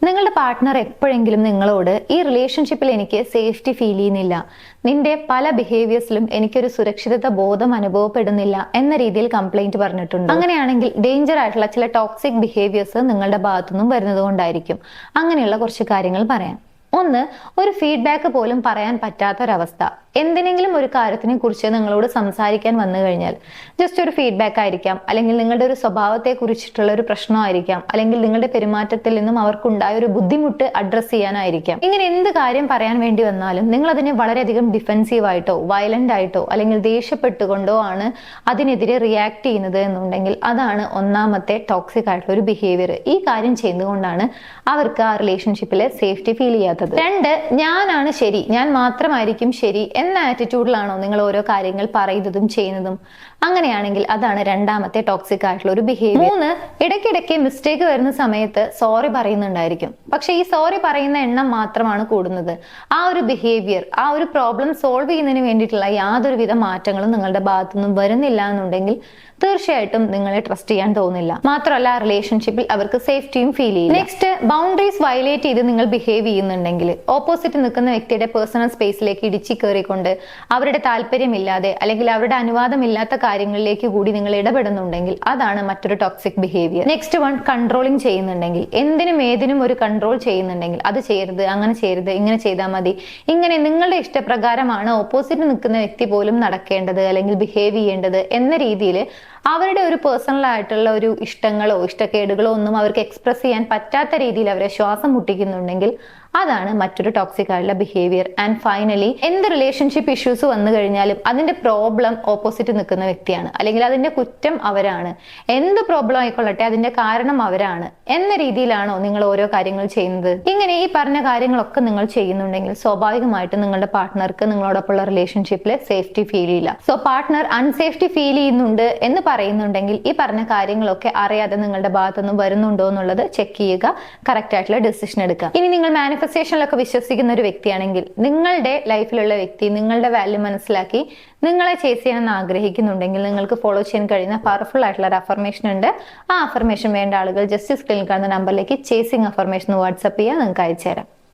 നിങ്ങളുടെ പാർട്ട്ണർ എപ്പോഴെങ്കിലും നിങ്ങളോട് ഈ റിലേഷൻഷിപ്പിൽ എനിക്ക് സേഫ്റ്റി ഫീൽ ചെയ്യുന്നില്ല, നിന്റെ പല ബിഹേവിയേഴ്സിലും എനിക്കൊരു സുരക്ഷിതത്വ ബോധം അനുഭവപ്പെടുന്നില്ല എന്ന രീതിയിൽ കംപ്ലൈന്റ് പറഞ്ഞിട്ടുണ്ട്. അങ്ങനെയാണെങ്കിൽ ഡേഞ്ചർ ആയിട്ടുള്ള ചില ടോക്സിക് ബിഹേവിയേഴ്സ് നിങ്ങളുടെ ഭാഗത്തുനിന്നും വരുന്നത് കൊണ്ടായിരിക്കും. അങ്ങനെയുള്ള കുറച്ച് കാര്യങ്ങൾ പറയാം. ഒന്ന്, ഒരു ഫീഡ്ബാക്ക് പോലും പറയാൻ പറ്റാത്തൊരവസ്ഥ. എന്തിനെങ്കിലും ഒരു കാര്യത്തിനെ കുറിച്ച് നിങ്ങളോട് സംസാരിക്കാൻ വന്നു കഴിഞ്ഞാൽ ജസ്റ്റ് ഒരു ഫീഡ്ബാക്ക് ആയിരിക്കാം, അല്ലെങ്കിൽ നിങ്ങളുടെ ഒരു സ്വഭാവത്തെ കുറിച്ചിട്ടുള്ള ഒരു പ്രശ്നമായിരിക്കാം, അല്ലെങ്കിൽ നിങ്ങളുടെ പെരുമാറ്റത്തിൽ നിന്നും അവർക്കുണ്ടായ ഒരു ബുദ്ധിമുട്ട് അഡ്രസ്സ് ചെയ്യാനായിരിക്കാം. ഇങ്ങനെ എന്ത് കാര്യം പറയാൻ വേണ്ടി വന്നാലും നിങ്ങൾ അതിനെ വളരെയധികം ഡിഫെൻസീവ് ആയിട്ടോ വയലന്റ് ആയിട്ടോ അല്ലെങ്കിൽ ദേഷ്യപ്പെട്ടുകൊണ്ടോ ആണ് അതിനെതിരെ റിയാക്ട് ചെയ്യുന്നത് എന്നുണ്ടെങ്കിൽ അതാണ് ഒന്നാമത്തെ ടോക്സിക് ആയിട്ടുള്ള ഒരു ബിഹേവിയർ. ഈ കാര്യം ചെയ്യുന്നതുകൊണ്ടാണ് അവർക്ക് ആ റിലേഷൻഷിപ്പിലെ സേഫ്റ്റി ഫീൽ ചെയ്യാത്തത്. രണ്ട്, ഞാനാണ് ശരി, ഞാൻ മാത്രമായിരിക്കും ശരി എന്ന ആറ്റിറ്റ്യൂഡിലാണോ നിങ്ങൾ ഓരോ കാര്യങ്ങൾ പറയുന്നതും ചെയ്യുന്നതും? അങ്ങനെയാണെങ്കിൽ അതാണ് രണ്ടാമത്തെ ടോക്സിക് ആയിട്ടുള്ള ഒരു ബിഹേവിയർ. മൂന്ന്, ഇടയ്ക്കിടയ്ക്ക് മിസ്റ്റേക്ക് വരുന്ന സമയത്ത് സോറി പറയുന്നുണ്ടായിരിക്കും, പക്ഷെ ഈ സോറി പറയുന്ന എണ്ണം മാത്രമാണ് കൂടുന്നത്. ആ ഒരു ബിഹേവിയർ, ആ ഒരു പ്രോബ്ലം സോൾവ് ചെയ്യുന്നതിന് വേണ്ടിയിട്ടുള്ള യാതൊരുവിധ മാറ്റങ്ങളും നിങ്ങളുടെ ഭാഗത്തുനിന്നും വരുന്നില്ല എന്നുണ്ടെങ്കിൽ തീർച്ചയായിട്ടും നിങ്ങളെ ട്രസ്റ്റ് ചെയ്യാൻ തോന്നില്ല. മാത്രമല്ല റിലേഷൻഷിപ്പിൽ അവർക്ക് സേഫ്റ്റിയും ഫീൽ ചെയ്യും. നെക്സ്റ്റ്, ബൗണ്ടറീസ് വയലേറ്റ് ചെയ്ത് നിങ്ങൾ ബിഹേവ് ചെയ്യുന്നുണ്ടെങ്കിൽ, ഓപ്പോസിറ്റ് നിൽക്കുന്ന വ്യക്തിയുടെ പേഴ്സണൽ സ്പേസിലേക്ക് ഇടിച്ചു കയറിക്കൊണ്ട് അവരുടെ താല്പര്യമില്ലാതെ അല്ലെങ്കിൽ അവരുടെ അനുവാദമില്ലാത്ത കാര്യങ്ങളിലേക്ക് കൂടി നിങ്ങൾ ഇടപെടുന്നുണ്ടെങ്കിൽ അതാണ് മറ്റൊരു toxic behaviour. Next one, controlling ചെയ്യുന്നുണ്ടെങ്കിൽ, എന്തിനും ഏതിനും ഒരു കൺട്രോൾ ചെയ്യുന്നുണ്ടെങ്കിൽ, അത് ചെയ്യരുത്, അങ്ങനെ ചെയ്യരുത്, ഇങ്ങനെ ചെയ്താൽ മതി, ഇങ്ങനെ നിങ്ങളുടെ ഇഷ്ടപ്രകാരമാണ് ഓപ്പോസിറ്റ് നിൽക്കുന്ന വ്യക്തി പോലും നടക്കേണ്ടത് അല്ലെങ്കിൽ ബിഹേവ് ചെയ്യേണ്ടത് എന്ന രീതിയിൽ അവരുടെ ഒരു പേഴ്സണൽ ആയിട്ടുള്ള ഒരു ഇഷ്ടങ്ങളോ ഇഷ്ടക്കേടുകളോ ഒന്നും അവർക്ക് എക്സ്പ്രസ് ചെയ്യാൻ പറ്റാത്ത രീതിയിൽ അവരെ ശ്വാസം മുട്ടിക്കുന്നുണ്ടെങ്കിൽ അതാണ് മറ്റൊരു ടോക്സിക് ആയിട്ടുള്ള ബിഹേവിയർ. ആൻഡ് ഫൈനലി, എന്ത് റിലേഷൻഷിപ്പ് ഇഷ്യൂസ് വന്നു കഴിഞ്ഞാലും അതിന്റെ പ്രോബ്ലം ഓപ്പോസിറ്റ് നിൽക്കുന്ന വ്യക്തിയാണ്, അല്ലെങ്കിൽ അതിന്റെ കുറ്റം അവരാണ്. എന്ത് പ്രോബ്ലം ആയിക്കൊള്ളട്ടെ അതിന്റെ കാരണം അവരാണ് എന്ന രീതിയിലാണോ നിങ്ങൾ ഓരോ കാര്യങ്ങൾ ചെയ്യുന്നത്? ഇങ്ങനെ ഈ പറഞ്ഞ കാര്യങ്ങളൊക്കെ നിങ്ങൾ ചെയ്യുന്നുണ്ടെങ്കിൽ സ്വാഭാവികമായിട്ടും നിങ്ങളുടെ പാർട്ട്ണർക്ക് നിങ്ങളോടൊപ്പമുള്ള റിലേഷൻഷിപ്പിൽ സേഫ്റ്റി ഫീൽ ചെയ്യില്ല. സോ പാർട്ട്ണർ അൺസേഫ്റ്റി ഫീൽ ചെയ്യുന്നുണ്ട് എന്ന് പറയുന്നുണ്ടെങ്കിൽ ഈ പറഞ്ഞ കാര്യങ്ങളൊക്കെ അറിയാതെ നിങ്ങളുടെ ഭാഗത്തുനിന്ന് വരുന്നുണ്ടോ എന്നുള്ളത് ചെക്ക് ചെയ്യുക, കറക്റ്റ് ആയിട്ടുള്ള ഡിസിഷൻ എടുക്കുക. ഇനി നിങ്ങൾ മാനിഫെസ്റ്റേഷനിലൊക്കെ വിശ്വസിക്കുന്ന ഒരു വ്യക്തിയാണെങ്കിൽ നിങ്ങളുടെ ലൈഫിലുള്ള വ്യക്തി നിങ്ങളുടെ വാല്യൂ മനസ്സിലാക്കി നിങ്ങളെ ചേസ് ചെയ്യാൻ ആഗ്രഹിക്കുന്നുണ്ടെങ്കിൽ നിങ്ങൾക്ക് ഫോളോ ചെയ്യാൻ കഴിയുന്ന പവർഫുൾ ആയിട്ടുള്ള ഒരു അഫർമേഷൻ ഉണ്ട്. ആ അഫർമേഷൻ വേണ്ട ആളുകൾ ജസ്റ്റ് സ്ക്രീനിൽ കാണുന്ന നമ്പറിലേക്ക് ചേസിങ് അഫർമേഷൻ വാട്സ്ആപ്പ് ചെയ്യുക, നിങ്ങൾക്ക് അയച്ചു തരാം.